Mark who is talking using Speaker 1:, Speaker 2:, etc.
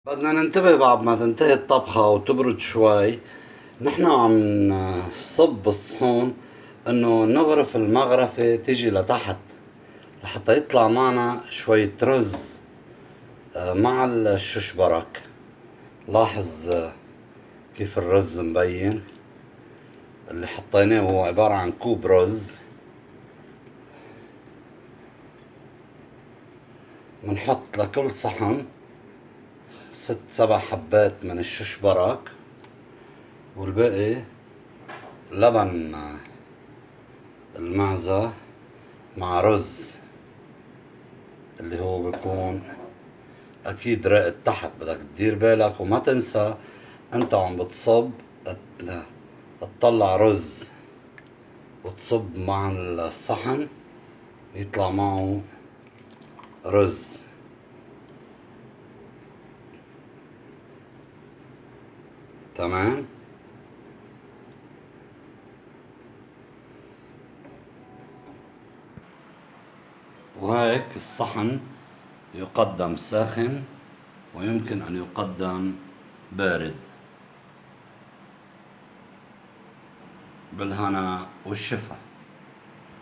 Speaker 1: بدنا ننتبه بعد ما تنتهي الطبخة وتبرد شوي. نحن عم نصب الصحون انه نغرف المغرفة تيجي لتحت لحتى يطلع معنا شوية رز مع الششبرك. لاحظ كيف الرز مبين اللي حطيناه هو عبارة عن كوب رز. منحط لكل صحن 6 7 حبات من الششبرك، والباقي لبن المعزة مع رز اللي هو بيكون اكيد راقد تحت. بدك تدير بالك وما تنسى انت عم بتصب تطلع رز وتصب مع الصحن يطلع معه رز. تمام. وهيك الصحن يقدم ساخن ويمكن ان يقدم بارد. بالهنا والشفا.